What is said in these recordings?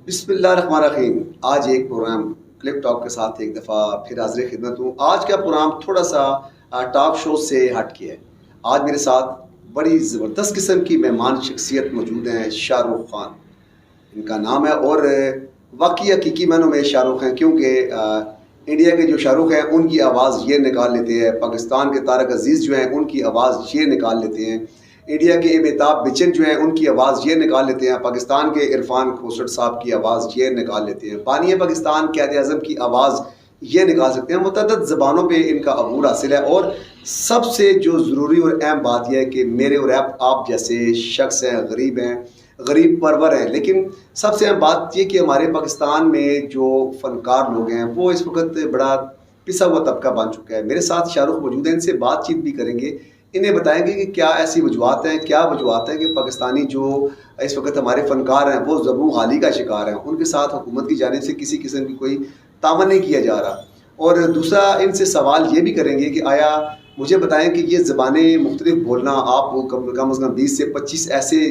بسم اللہ الرحمن الرحیم۔ آج ایک پروگرام کلپ ٹاک کے ساتھ ایک دفعہ پھر حاضر خدمت ہوں۔ آج کا پروگرام تھوڑا سا ٹاک شو سے ہٹ کے ہے۔ آج میرے ساتھ بڑی زبردست قسم کی مہمان شخصیت موجود ہیں، شاہ رخ خان ان کا نام ہے، اور واقعی حقیقی معنوں میں شاہ رخ ہیں، کیونکہ انڈیا کے جو شاہ رخ ہیں ان کی آواز یہ نکال لیتے ہیں، پاکستان کے طارق عزیز جو ہیں ان کی آواز یہ نکال لیتے ہیں، انڈیا کے امیتابھ بچن جو ہیں ان کی آواز یہ نکال لیتے ہیں، پاکستان کے عرفان کھوسٹ صاحب کی آواز یہ نکال لیتے ہیں، بانی پاکستان قائد اعظم کی آواز یہ نکال سکتے ہیں۔ متعدد زبانوں پہ ان کا عبور حاصل ہے، اور سب سے جو ضروری اور اہم بات یہ ہے کہ میرے اور آپ جیسے شخص ہیں، غریب پرور ہیں، لیکن سب سے اہم بات یہ کہ ہمارے پاکستان میں جو فنکار لوگ ہیں وہ اس وقت بڑا پسا ہوا طبقہ بن چکا ہے۔ میرے ساتھ شاہ رخ موجود ہیں، ان سے بات چیت بھی کریں گے، انہیں بتائیں گے کہ کیا ایسی وجوہات ہیں کہ پاکستانی جو اس وقت ہمارے فنکار ہیں وہ زبوں حالی کا شکار ہیں، ان کے ساتھ حکومت کی جانب سے کسی قسم کی کوئی تعاون نہیں کیا جا رہا۔ اور دوسرا ان سے سوال یہ بھی کریں گے کہ آیا مجھے بتائیں کہ یہ زبانیں مختلف بولنا، آپ کم از کم 20 سے 25 ایسے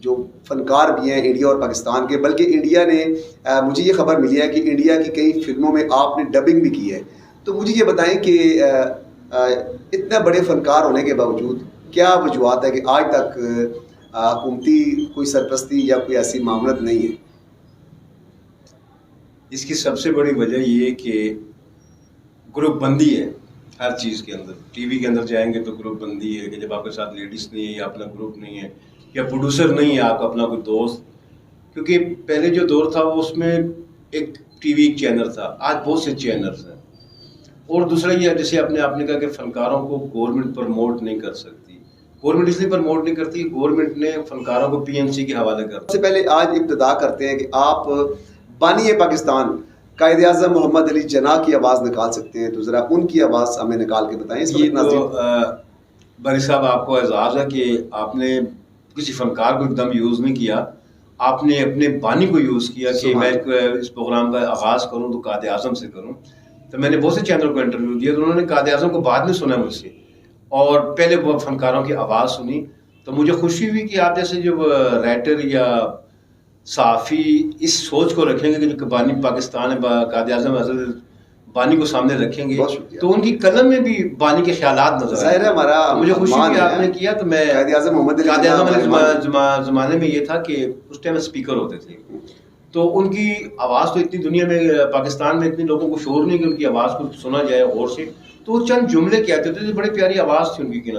جو فنکار بھی ہیں انڈیا اور پاکستان کے، بلکہ انڈیا نے مجھے یہ خبر ملی ہے کہ انڈیا کی کئی فلموں میں آپ نے ڈبنگ بھی کی ہے، تو مجھے یہ بتائیں کہ اتنا بڑے فنکار ہونے کے باوجود کیا وجوہات ہے کہ آج تک حکومتی کوئی سرپرستی یا کوئی ایسی معاملت نہیں ہے؟ اس کی سب سے بڑی وجہ یہ کہ گروپ بندی ہے ہر چیز کے اندر۔ ٹی وی کے اندر جائیں گے تو گروپ بندی ہے کہ جب آپ کے ساتھ لیڈیز نہیں ہے یا اپنا گروپ نہیں ہے یا پروڈیوسر نہیں ہے آپ کا اپنا کوئی دوست، کیونکہ پہلے جو دور تھا وہ اس میں ایک ٹی وی چینل تھا، آج بہت سے چینلز ہیں۔ اور دوسرا یہ جیسے آپ نے کہا کہ فنکاروں کو گورنمنٹ پروموٹ نہیں کر سکتی، گورنمنٹ اس لیے پروموٹ نہیں کرتی، گورنمنٹ نے فنکاروں کو پی این سی کے حوالے کر دیا۔ سب سے پہلے آج ابتدا کرتے ہیں کہ آپ بانی پاکستان قائد اعظم محمد علی جناح کی آواز نکال سکتے ہیں، تو ذرا ان کی آواز ہمیں نکال کے بتائیں۔ یہ تو بری صاحب آپ کو اعزاز ہے کہ آپ نے کسی فنکار کو ایک دم یوز نہیں کیا، آپ نے اپنے بانی کو یوز کیا کہ میں اس پروگرام کا آغاز کروں تو قائد اعظم سے کروں۔ تو میں نے بہت سے چینل کو انٹرویو دیا تو انہوں نے قائد اعظم کو بعد میں سنا مجھ سے، اور پہلے وہ فنکاروں کی آواز سنی، تو مجھے خوشی ہوئی کہ آپ جیسے جو رائٹر یا صحافی اس سوچ کو رکھیں گے کہ جو بانی پاکستان ہے، قائد اعظم حضرت بانی کو سامنے رکھیں گے تو ان کی قلم میں بھی بانی کے خیالات نظر آئے۔ مجھے خوشی کہ آپ نے کیا۔ تو میں قائد اعظم زمانے میں یہ تھا کہ اس ٹائم اسپیکر ہوتے تھے، تو ان کی آواز تو اتنی دنیا میں پاکستان میں اتنے لوگوں کو شعور نہیں کہ ان کی آواز کو سنا جائے غور سے، تو وہ چند جملے کہتے تھے، بڑی پیاری آواز تھی ان کی۔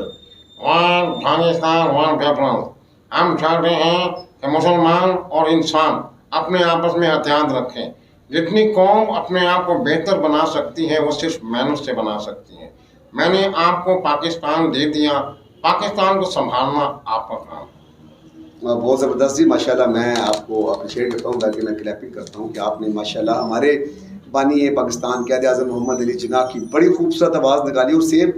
ہم چاہتے ہیں کہ مسلمان اور انسان اپنے آپس میں احتیاط رکھیں، جتنی قوم اپنے آپ کو بہتر بنا سکتی ہے وہ صرف محنت سے بنا سکتی ہے۔ میں نے آپ کو پاکستان دے دیا، پاکستان کو سنبھالنا آپ کا کام۔ بہت زبردست جی، ماشاءاللہ۔ میں آپ کو اپریشیٹ کرتا ہوں، بلکہ میں کلیپنگ کرتا ہوں کہ آپ نے ماشاءاللہ ہمارے بانی پاکستان قائد اعظم محمد علی جناح کی بڑی خوبصورت آواز نکالی۔ اور سیم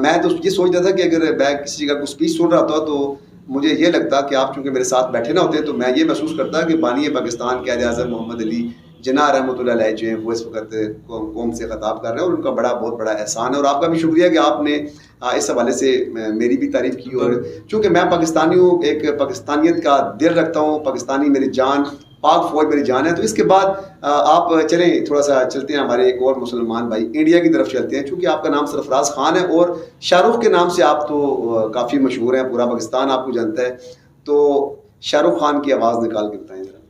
میں تو یہ سوچ رہا تھا کہ اگر میں کسی جگہ کو اسپیچ سن رہا تھا تو مجھے یہ لگتا کہ آپ چونکہ میرے ساتھ بیٹھے نہ ہوتے تو میں یہ محسوس کرتا کہ بانی پاکستان قائد اعظم محمد علی جناح رحمۃ اللہ علیہ جو ہیں وہ اس وقت قوم سے خطاب کر رہے ہیں، اور ان کا بہت بڑا احسان ہے، اور آپ کا بھی شکریہ کہ آپ نے اس حوالے سے میری بھی تعریف کی۔ اور چونکہ میں پاکستانی ہوں، ایک پاکستانیت کا دل رکھتا ہوں، پاکستانی میری جان، پاک فوج میری جان ہے، تو اس کے بعد آپ چلیں تھوڑا سا چلتے ہیں ہمارے ایک اور مسلمان بھائی انڈیا کی طرف چلتے ہیں، چونکہ آپ کا نام سرفراز خان ہے اور شاہ رخ کے نام سے آپ تو کافی مشہور ہیں، پورا پاکستان آپ کو جانتا ہے، تو شاہ رخ خان کی آواز نکال کے بتائیں ذرا۔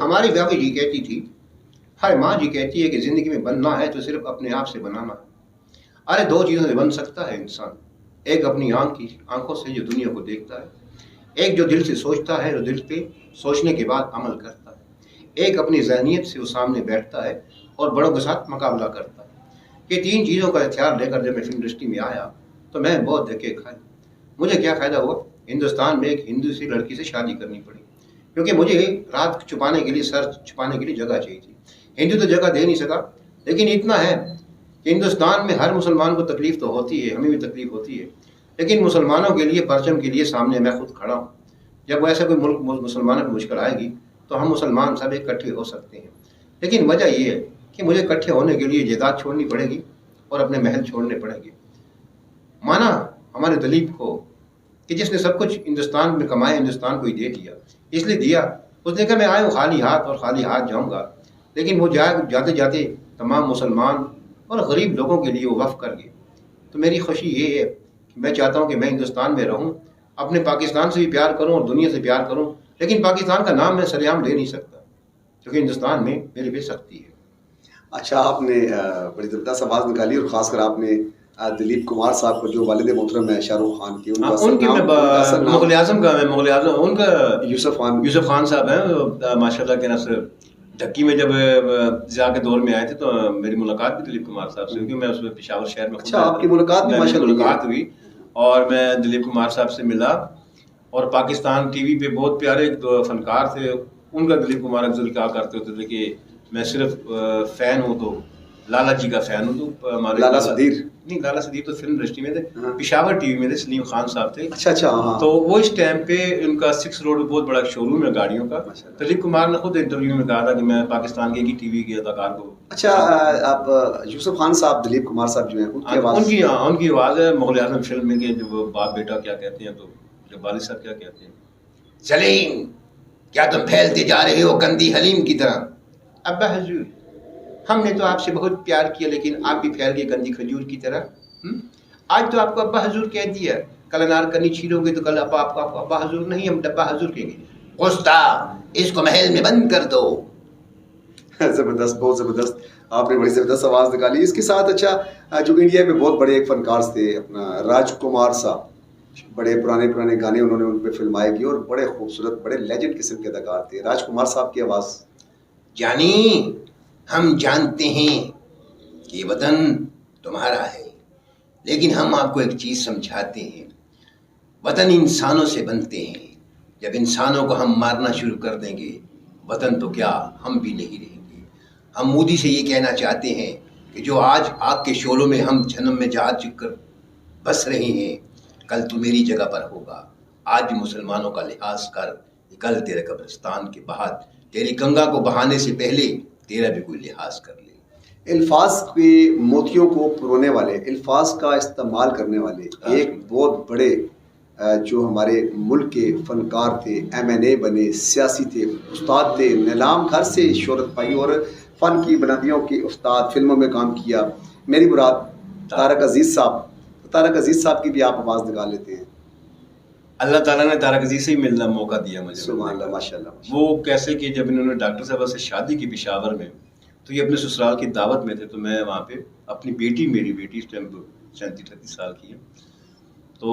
ہماری دادی جی کہتی تھی، ہر ماں جی کہتی ہے کہ زندگی میں بننا ہے تو صرف اپنے آپ سے بنانا ہے۔ ارے دو چیزوں سے بن سکتا ہے انسان، ایک اپنی آنکھوں سے جو دنیا کو دیکھتا ہے، ایک جو دل سے سوچتا ہے، جو دل پہ سوچنے کے بعد عمل کرتا ہے، ایک اپنی ذہنیت سے وہ سامنے بیٹھتا ہے اور بڑوں کے ساتھ مقابلہ کرتا ہے۔ یہ تین چیزوں کا ہتھیار لے کر جب میں فلم انڈسٹری میں آیا تو میں بہت دھکے کھائے۔ مجھے کیا فائدہ ہوا؟ ہندوستان میں ایک ہندو سی لڑکی سے شادی کرنی پڑی، کیونکہ مجھے رات چھپانے کے لیے، سر چھپانے کے لیے جگہ چاہیے تھی۔ ہندو تو جگہ دے نہیں سکا، لیکن اتنا ہے کہ ہندوستان میں ہر مسلمان کو تکلیف تو ہوتی ہے، ہمیں بھی تکلیف ہوتی ہے، لیکن مسلمانوں کے لیے پرچم کے لیے سامنے میں خود کھڑا ہوں۔ جب ایسا کوئی ملک مسلمانوں کو مشکل آئے گی تو ہم مسلمان سب اکٹھے ہو سکتے ہیں، لیکن وجہ یہ ہے کہ مجھے اکٹھے ہونے کے لیے جائیداد چھوڑنی پڑے گی اور اپنے محل چھوڑنے پڑیں گے۔ مانا ہمارے دلیپ کو کہ جس نے سب کچھ ہندوستان میں کمایا ہندوستان کو ہی دے دیا، اس لیے دیا. اس نے کہا میں آیا ہوں خالی ہاتھ اور خالی ہاتھ جاؤں گا، لیکن وہ جاتے جاتے تمام مسلمان اور غریب لوگوں کے لیے وہ وقف کر گئے. تو میری خوشی یہ ہے کہ میں چاہتا ہوں کہ میں ہندوستان میں رہوں، اپنے پاکستان سے بھی پیار کروں اور دنیا سے پیار کروں، لیکن پاکستان کا نام میں سریعام لے نہیں سکتا کیونکہ ہندوستان میں میری بے سختی ہے. اچھا، آپ نے بڑی زبردست آواز نکالی، اور خاص کر آپ نے دلیپ کمار صاحب کو، جو والد محترم ہے شاہ رخ خان کی، ان کی مغل اعظم ان کا یوسف خان صاحب ہیں ماشاء اللہ کے نصر. ڈھکی میں جب ضیاء کے دور میں آئے تھے تو میری ملاقات بھی دلیپ کمار صاحب سے ہوئی، میں اس میں پشاور شہر میں. اچھا، آپ کی ملاقات ہوئی اور میں دلیپ کمار صاحب سے ملا. اور پاکستان ٹی وی پہ بہت پیارے فنکار تھے، ان کا دلیپ کمار افضل کہا کرتے ہوتے تھے کہ میں صرف فین ہوں تو لالا جی کا فین ہوں. تو ہمارے لالا صدیر تو فلم انڈسٹری میں تھے، پشاور ٹی وی میں تھے، سلیم خان صاحب تھے. اچھا ہاں. تو وہ اس ٹائم پہ ان کا 6 روڈ میں بہت بڑا شو روم ہے گاڑیوں کا. دلیپ کمار نے خود انٹرویو میں کہا تھا کہ میں پاکستان کے ٹی وی کے اداکار کو. اچھا، آپ یوسف خان صاحب دلیپ کمار صاحب جو ہیں ان کی آواز ہے مغل اعظم فلم میں کہ جو باپ بیٹا کیا کہتے ہیں، تو جب والد صاحب کیا کہتے ہیں، سلیم کیا تم پھیلتے جا رہے ہو گندی حلیم کی طرح؟ ابا حضور، ہم نے تو آپ سے بہت پیار کیا لیکن آپ بھی پھیل گئے گندی کھجور کی طرح. آج تو آپ کو ابا حضور کہہ دیا، کل انارکنی چھیلو گے تو کل آپ کو ابا حضور نہیں، ہم ڈبا حضور کہیں گے. گستاخ، اس کو محل میں بند کر دو. زبردست، بہت زبردست. آپ نے بڑی زبردست آواز نکالی. اس کے ساتھ اچھا، جو انڈیا میں بہت بڑے ایک فنکار تھے اپنا راج کمار صاحب، بڑے پرانے گانے انہوں نے ان پہ فلمائے کی، اور بڑے خوبصورت بڑے لیجنڈ قسم کے اداکار تھے. راج کمار صاحب کی آواز. جانی، ہم جانتے ہیں کہ یہ وطن تمہارا ہے، لیکن ہم آپ کو ایک چیز سمجھاتے ہیں، وطن انسانوں سے بنتے ہیں. جب انسانوں کو ہم مارنا شروع کر دیں گے، وطن تو کیا ہم بھی نہیں رہیں گے. ہم مودی سے یہ کہنا چاہتے ہیں کہ جو آج آگ کے شعلوں میں ہم جنم میں جا چک کر بس رہے ہیں، کل تو میری جگہ پر ہوگا. آج بھی مسلمانوں کا لحاظ کر، کل تیرے قبرستان کے بعد، تیری گنگا کو بہانے سے پہلے تیرا بھی کوئی لحاظ کر لے. الفاظ کے موتیوں کو پرونے والے، الفاظ کا استعمال کرنے والے ایک بہت بڑے جو ہمارے ملک کے فنکار تھے، MNA بنے، سیاسی تھے، استاد تھے، نیلام گھر سے شہرت پائی اور فن کی بلندیوں کے استاد، فلموں میں کام کیا. میری مراد طارق عزیز صاحب. طارق عزیز صاحب کی بھی آپ آواز نکال لیتے ہیں. اللہ تعالیٰ نے طارق عزیز سے ہی ملنا موقع دیا مجھے. سبحان اللہ، ماشاء اللہ. وہ کیسے کہ جب انہوں نے ڈاکٹر صاحبہ سے شادی کی پشاور میں، تو یہ اپنے سسرال کی دعوت میں تھے. تو میں وہاں پہ اپنی بیٹی، میری بیٹی اس ٹائم 37-38 سال کی ہے، تو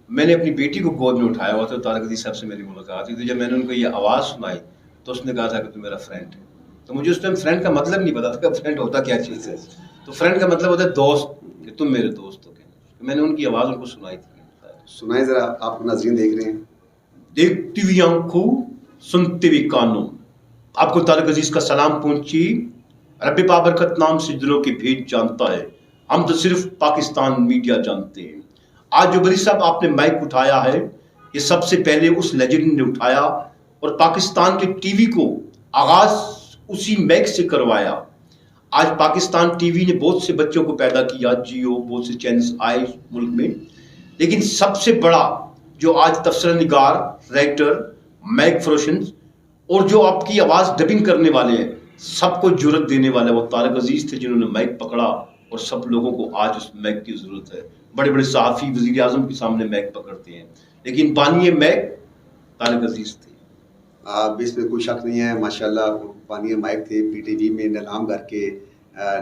میں نے اپنی بیٹی کو گود میں اٹھایا ہوا تھا. طارق عزیز صاحب سے میری ملاقات ہوئی تھی. جب میں نے ان کو یہ آواز سنائی تو اس نے کہا تھا کہ تو میرا فرینڈ ہے. تو مجھے اس ٹائم فرینڈ کا مطلب نہیں پتا تھا کہ فرینڈ ہوتا کیا چیز ہے. تو فرینڈ کا مطلب ہوتا ہے دوست، کہ تم میرے دوست ہو. میں نے ان کی آواز ان کو سنائی تھی. سنائیں ذرا، آپ ناظرین دیکھ رہے ہیں. دیکھتی ہوئی آنکھوں، سنتی ہوئی کانوں، آپ کو طارق عزیز کا سلام پہنچی. رب بابرکت نام سے دلوں کی بھیج جانتا ہے، ہم تو صرف پاکستان میڈیا جانتے ہیں. آج جو بری صاحب آپ نے مائک اٹھایا ہے، یہ سب سے پہلے اس لیجنڈ نے اٹھایا، اور پاکستان کے ٹی وی کو آغاز اسی مائک سے کروایا. آج پاکستان ٹی وی نے بہت سے بچوں کو پیدا کیا، جیو، بہت سے چینلز آئے ملک میں، لیکن سب سے بڑا جو آج تبصرہ نگار، رائٹر، مائک فروشنز اور جو آپ کی آواز ڈبنگ کرنے والے ہیں، سب کو جرت دینے والے وہ طارق عزیز تھے، جنہوں نے مائک پکڑا. اور سب لوگوں کو آج اس مائک کی ضرورت ہے. بڑے بڑے صحافی وزیر اعظم کے سامنے مائک پکڑتے ہیں، لیکن بانی مائک طارق عزیز تھے. اس میں کوئی شک نہیں ہے. ماشاءاللہ بانی مائک تھے. PTV میں نیلام گھر کے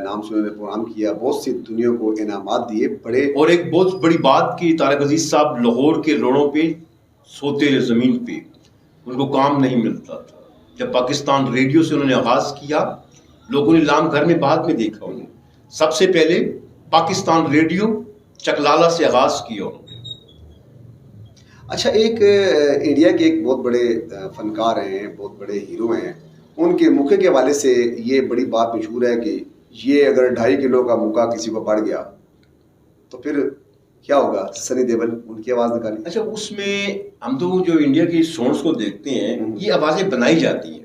نام سے انہوں نے پروگرام کیا، بہت سی دنیا کو انعامات دیے بڑے. اور ایک بہت بڑی بات کی، طارق عزیز صاحب لاہور کے روڈوں پہ سوتے رہے زمین پہ، ان کو کام نہیں ملتا تھا. جب پاکستان ریڈیو سے انہوں نے آغاز کیا، لوگوں نے لام گھر میں بعد میں دیکھا انہیں، سب سے پہلے پاکستان ریڈیو چکلالہ سے آغاز کیا انہوں نے. اچھا، ایک انڈیا کے ایک بہت بڑے فنکار ہیں، بہت بڑے ہیرو ہیں، ان کے موقع کے حوالے سے یہ بڑی بات مشہور ہے کہ یہ اگر 2.5 کلو کا موقع کسی کو پڑ گیا تو پھر کیا ہوگا. سنی دیول، ان کی آواز نکالی. اچھا، اس میں ہم تو جو انڈیا کی سونگز کو دیکھتے ہیں، یہ آوازیں بنائی جاتی ہیں.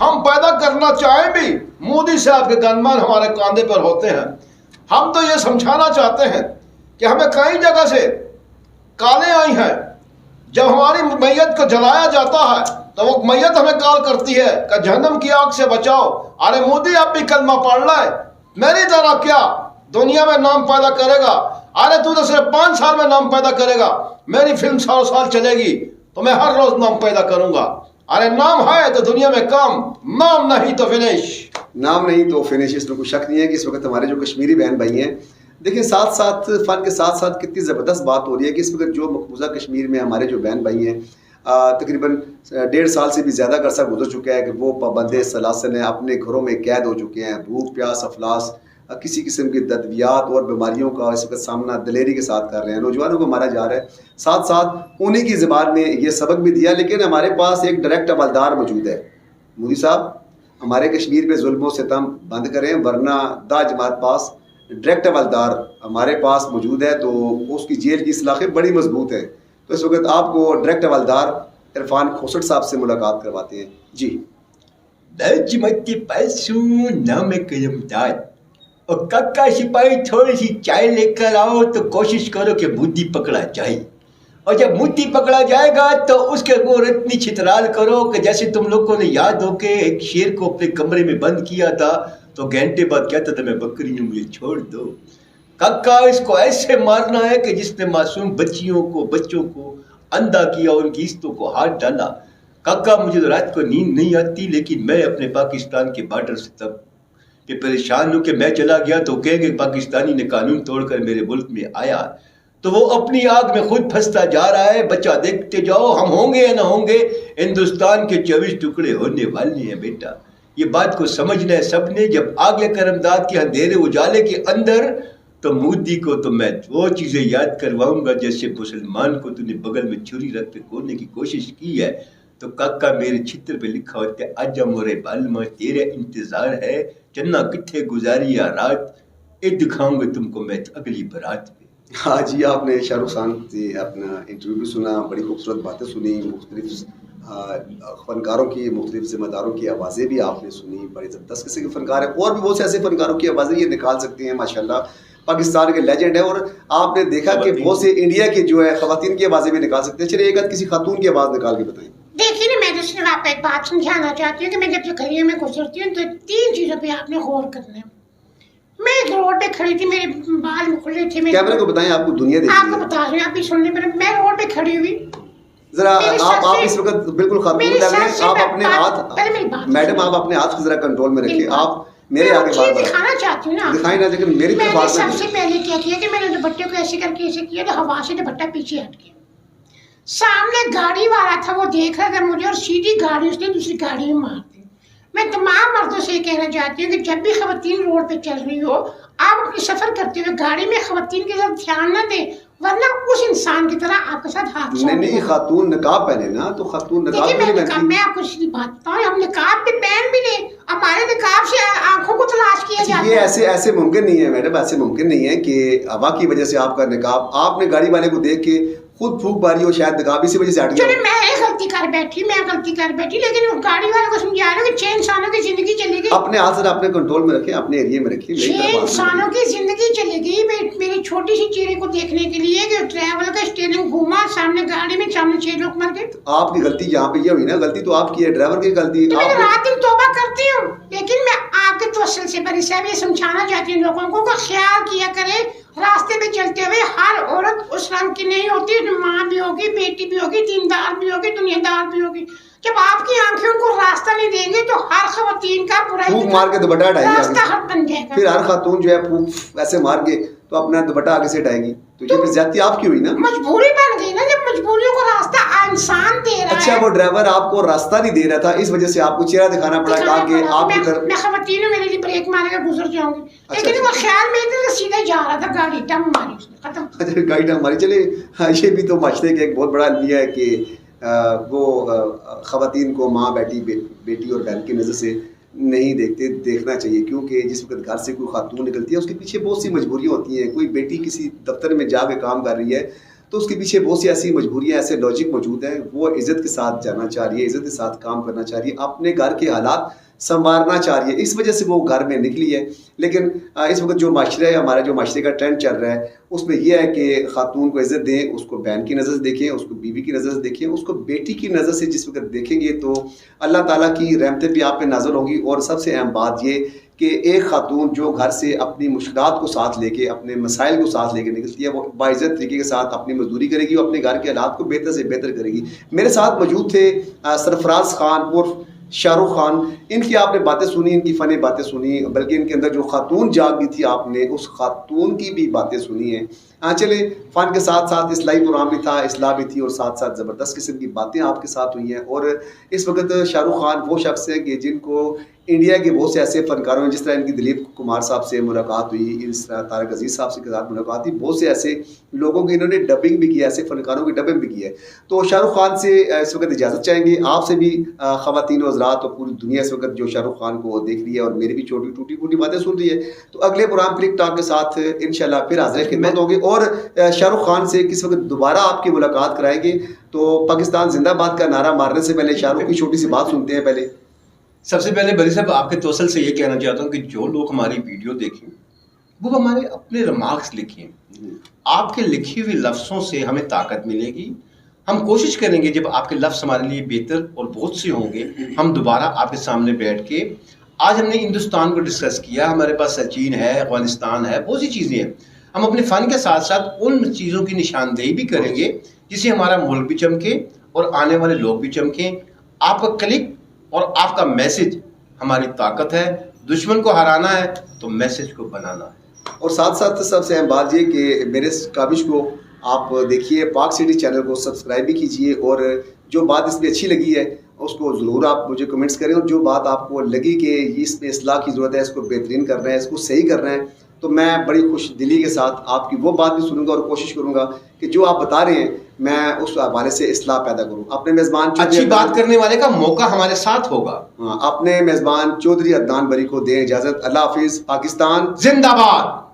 ہم پیدا کرنا چاہیں بھی مودی صاحب کے گنمان ہمارے کاندھے پر ہوتے ہیں. ہم تو یہ سمجھانا چاہتے ہیں کہ ہمیں کئی جگہ سے کالیں آئی ہیں. جب ہماری میت کو جلایا جاتا ہے تو وہ میت ہمیں کال کرتی ہے کہ جہنم کی آگ سے بچاؤ. ارے مودی اب بھی کلمہ پڑھ لائے, میری طرح کیا دنیا میں نام پیدا کرے گا؟ ارے تو صرف 5 سال میں نام پیدا کرے گا, میری فلم 100 سال چلے گی تو میں ہر روز نام پیدا کروں گا. ارے نام ہے تو دنیا میں کام, نام نہیں تو فنش. نام نہیں تو فنش, اس میں کوئی شک نہیں ہے کہ اس وقت ہمارے جو کشمیری بہن بھائی ہیں, دیکھیں ساتھ ساتھ فن کے ساتھ ساتھ کتنی زبردست بات ہو رہی ہے کہ اس وقت جو مقبوضہ کشمیر میں ہمارے جو بہن بھائی ہیں تقریباً 1.5 سال سے بھی زیادہ عرصہ گزر چکا ہے کہ وہ پابند سلاسل ہیں, اپنے گھروں میں قید ہو چکے ہیں. بھوک پیاس افلاس کسی قسم کی تدویات اور بیماریوں کا اس وقت سامنا دلیری کے ساتھ کر رہے ہیں. نوجوانوں کو مارا جا رہا ہے. ساتھ ساتھ انہیں کی زبان میں یہ سبق بھی دیا. لیکن ہمارے پاس ایک ڈائریکٹ عملدار موجود ہے. مودی صاحب ہمارے کشمیر پہ ظلم و ستم بند کریں, ورنہ دا جماعت پاس ڈائریکٹ عملدار ہمارے پاس موجود ہے تو اس کی جیل کی سلاخیں بڑی مضبوط ہیں. تو اس وقت آپ کو ڈائریکٹ عملدار عرفان کھوسٹ صاحب سے ملاقات کرواتے ہیں. جی جماعت کے پاس نام کرمدار اور ککا سپاہی تھوڑی سی چائے لے کر آؤ تو کوشش کرو کہ مودی پکڑا جائے, اور جب مودی پکڑا جائے گا تو اس کے اوپر اتنی چھترال کرو کہ جیسے تم لوگوں نے یاد ہو کہ ایک شیر کو اپنے کمرے میں بند کیا تھا تو گھنٹے بعد کہتا تھا میں بکری ہوں, مجھے چھوڑ دو. ککا اس کو ایسے مارنا ہے کہ جس نے معصوم بچوں کو اندھا کیا, ان کی عزتوں کو ہاتھ ڈالا. ککا مجھے تو رات کو نیند نہیں آتی, لیکن میں اپنے پاکستان کے بارڈر سے تب کہ پریشان ہوں کہ میں چلا گیا تو کہیں گے پاکستانی نے قانون توڑ کر میرے ملک میں آیا, تو وہ اپنی آگ میں خود پھنستا جا رہا ہے. بچہ دیکھتے جاؤ, ہم ہوں گے یا نہ ہوں گے, ہندوستان کے 24 ٹکڑے ہونے والے ہیں بیٹا. یہ بات کو سمجھنا ہے سب نے. جب آگ کرمداد کے اندھیرے اجالے کے اندر تو مودی کو تو میں وہ چیزیں یاد کرواؤں گا جیسے مسلمان کو تو نے بغل میں چھری رکھ کے کھولنے کی کوشش کی ہے. تو کاکا میرے چھتر پہ لکھا ہوتا ہے آجا مورے بالما تیرے انتظار ہے, چنا کتھے گزاری رات, اے دکھاؤں گا تم کو میں اگلی برات میں. ہاں جی, آپ نے شاہ رخ خان سے اپنا انٹرویو بھی سنا, بڑی خوبصورت باتیں سنی, مختلف فنکاروں کی مختلف ذمہ داروں کی آوازیں بھی آپ نے سنی. بڑے زبردست قسم کے فنکار ہیں, اور بھی بہت سے ایسے فنکاروں کی آوازیں یہ نکال سکتے ہیں. ماشاءاللہ پاکستان کے لیجنڈ ہے, اور آپ نے دیکھا کہ بہت سے انڈیا کی جو ہے خواتین کی آوازیں بھی نکال سکتے ہیں. چلیے ایک کسی خاتون کی آواز نکال کے بتائیں. دیکھیے نا, میں تو صرف آپ کو ایک بات سمجھانا چاہتی ہوں کہ میں جب گلیوں میں گزرتی ہوں تو 3 چیزوں پہ آپ نے غور کرنا ہے. میں ایک روڈ پہ کھڑی تھی, میرے بال کھلے تھے. کیمرے کو بتائیں, آپ کو دنیا دیکھ آپ کو بتا رہی ہوں, آپ بھی سن لیں. میں روڈ پہ کھڑی ہوئی, ذرا آپ اس وقت بالکل خاتون لگ رہے ہیں. آپ اپنے ہاتھ, میڈم آپ اپنے ہاتھ کو ذرا کنٹرول میں رکھیں. آپ میرے آگے بات دکھانا چاہتی ہوں نا, دکھائیں نا, لیکن میری طرف بات سب سے پہلے کیا کیا کہ میں نے دوپٹے کو ایسے کر کے ایسے کیا تو ہوا سے دوپٹہ پیچھے ہٹ گیا. سامنے گاڑی والا تھا, وہ دیکھ رہا تھا مجھے, اور سیدھی گاڑی اس نے دوسری گاڑی میں مار دی. میں تمام مردوں سے یہ کہنا چاہتی ہوں کہ جب بھی خواتین روڈ پہ چل رہی ہو, آپ اپنی سفر کرتے ہوئے گاڑی میں خواتین کے ساتھ دھیان نہ دیں, ورنہ اس انسان کی طرح آپ کے ساتھ حادثہ. نہیں, خاتون نقاب پہنے نا, تو خاتون نقاب میں آپ کو سیدھی بات بتاؤں, ہم نقاب بھی پہن بھی لیں, ہمارے نقاب سے آنکھوں کو تلاش کیا جاتا ہے. یہ ایسے ممکن نہیں ہے میڈم, ایسے ممکن نہیں ہے کہ ہوا کی وجہ سے آپ کا نقاب, آپ نے گاڑی والے کو دیکھ کے خود پھونک ماری ہو, شاید نقاب اسی وجہ سے ہٹ گیا. میں غلطی کر بیٹھی, لیکن گاڑی والے کو سمجھا رہا ہوں کہ 6 انسانوں کی زندگی چلے گی. اپنے ہاتھ سے اپنے کنٹرول میں رکھیں, اپنے ایریے میں رکھیں. 6 انسانوں کی زندگی چلے گی میری چھوٹی سی چہرے کو دیکھنے کے لیے کہ ڈرائیور کا اسٹیئرنگ گھوما, سامنے گاڑی میں سامنے 6 لوگ مر گئے. آپ کی غلطی یہاں پہ یہ ہوئی نا, غلطی تو آپ کی ہے, ڈرائیور کی غلطی. میں رات دن توبہ کرتی ہوں, لیکن میں آپ کے توسل سے بری صاحب یہ سمجھانا چاہتی ہوں لوگوں کو کہ خیال کیا کرے, راستے میں چلتے ہوئے ہر عورت اس رنگ کی نہیں ہوتی. ماں بھی ہوگی, بیٹی بھی ہوگی, دیندار بھی ہوگی, دنیا دار بھی ہوگی. جب آپ کی آنکھیں ان کو راستہ نہیں دیں گے تو ہر خواتین کا پھونک مار کے دوپٹہ ہٹائے گی, راستہ ہٹ بن جائے گا. پھر ہر خاتون جو ہے پھونک ایسے مار کے تو اپنا دوپٹہ آگے سے ہٹائے گی, تو یہ پھر زیادتی آپ کی ہوئی نا. مجبوری بن گئی نا, جب مجبوریوں کو راستہ انسان دے رہا ہے. اچھا, وہ ڈرائیور آپ کو راستہ نہیں دے رہا تھا, اس وجہ سے آپ کو چہرہ دکھانا پڑا تاکہ آپ کی طرف. میں خواتین ہوں, میرے لیے بریک مارے گا گزر جاؤں گی, لیکن وہ خیال میں اتنا سیدھا جا رہا تھا, گاڑی ٹم ماری اس نے, ختم. اچھا, گاڑی ٹم ماری. چلے, یہ بھی تو معاشرے کا ایک بہت بڑا المیہ ہے کہ وہ خواتین کو ماں بیٹی اور بہن کی نظر سے نہیں دیکھنا چاہیے, کیونکہ جس وقت گھر سے کوئی خاتون نکلتی ہے اس کے پیچھے بہت سی مجبوریاں ہوتی ہیں. کوئی بیٹی کسی دفتر میں جا کے کام کر رہی ہے تو اس کے پیچھے بہت سی ایسی مجبوریاں، ایسے لاجک موجود ہیں. وہ عزت کے ساتھ جانا چاہ رہی ہے، عزت کے ساتھ کام کرنا چاہ رہی ہے، اپنے گھر کے حالات سنوارنا چاہ رہی ہے، اس وجہ سے وہ گھر میں نکلی ہے. لیکن اس وقت جو معاشرہ ہے، ہمارا جو معاشرے کا ٹرینڈ چل رہا ہے، اس میں یہ ہے کہ خاتون کو عزت دیں، اس کو بہن کی نظر سے دیکھیں، اس کو بیوی کی نظر سے دیکھیں، اس کو بیٹی کی نظر سے جس وقت دیکھیں گے تو اللہ تعالیٰ کی رحمتیں بھی آپ پہ نازل ہوں گی. اور سب سے اہم بات یہ کہ ایک خاتون جو گھر سے اپنی مشکلات کو ساتھ لے کے، اپنے مسائل کو ساتھ لے کے نکلتی ہے، وہ باعزت طریقے کے ساتھ اپنی مزدوری کرے گی اور اپنے گھر کے حالات کو بہتر سے بہتر کرے گی. میرے ساتھ موجود تھے سرفراز خان اور شاہ رخ خان. ان کی آپ نے باتیں سنی، ان کی فنی باتیں سنی، بلکہ ان کے اندر جو خاتون جاگ گئی تھی آپ نے اس خاتون کی بھی باتیں سنی ہیں. چلے فن کے ساتھ ساتھ اصلاحی پروگرام بھی تھا، اصلاح بھی تھی، اور ساتھ ساتھ زبردست قسم کی باتیں آپ کے ساتھ ہوئی ہیں. اور اس وقت شاہ رخ خان وہ شخص ہیں کہ جن کو انڈیا کے بہت سے ایسے فنکاروں ہیں، جس طرح ان کی دلیپ کمار صاحب سے ملاقات ہوئی، اس طرح طارق عزیز صاحب سے ساتھ ملاقات ہوئی، بہت سے ایسے لوگوں کی انہوں نے ڈبنگ بھی کی ہے، ایسے فنکاروں کی ڈبنگ بھی کی ہے. تو شاہ رخ خان سے اس وقت اجازت چاہیں گے، آپ سے بھی خواتین و حضرات اور پوری دنیا اس وقت جو شاہ رخ خان کو دیکھ رہی ہے اور میری بھی چھوٹی ٹوٹی پھوٹی باتیں سن رہی ہے. تو اگلے پروگرام کلک ٹاک کے ساتھ انشاءاللہ پھر حاضر خدمت ہوں گے اور شاہ رخ خان سے کس وقت دوبارہ آپ کی ملاقات کرائیں گے. تو پاکستان زندہ باد کا نعرہ مارنے سے پہلے شاہ رخ کی چھوٹی سی بات سنتے ہیں. پہلے سب سے پہلے بری صاحب آپ کے توسل سے یہ کہنا چاہتا ہوں کہ جو لوگ ہماری ویڈیو دیکھیں وہ ہمارے اپنے ریمارکس لکھیں. آپ کے لکھی ہوئے لفظوں سے ہمیں طاقت ملے گی. ہم کوشش کریں گے جب آپ کے لفظ ہمارے لیے بہتر اور بہت سے ہوں گے، ہم دوبارہ آپ کے سامنے بیٹھ کے، آج ہم نے ہندوستان کو ڈسکس کیا، ہمارے پاس سچین ہے، افغانستان ہے، بہت سی چیزیں ہیں. ہم اپنے فن کے ساتھ ساتھ ان چیزوں کی نشاندہی بھی کریں گے جس سے ہمارا ملک بھی چمکے اور آنے والے لوگ بھی چمکیں. آپ کا کلک اور آپ کا میسج ہماری طاقت ہے. دشمن کو ہرانا ہے تو میسج کو بنانا ہے. اور ساتھ ساتھ سب سے اہم بات یہ کہ میرے کاوش کو آپ دیکھیے، پاک سٹی چینل کو سبسکرائب بھی کیجیے، اور جو بات اس میں اچھی لگی ہے اس کو ضرور آپ مجھے کمنٹس کریں، اور جو بات آپ کو لگی کہ اس میں اصلاح کی ضرورت ہے، اس کو بہترین کرنا ہے، اس کو صحیح کرنا ہے، تو میں بڑی خوش دلی کے ساتھ آپ کی وہ بات بھی سنوں گا اور کوشش کروں گا کہ جو آپ بتا رہے ہیں میں اس حوالے سے اصلاح پیدا کروں. اپنے میزبان اچھی بات کرنے والے کا موقع ہمارے ساتھ ہوگا. اپنے میزبان چودھری عدنان بری کو دیں اجازت. اللہ حافظ. پاکستان زندہ باد.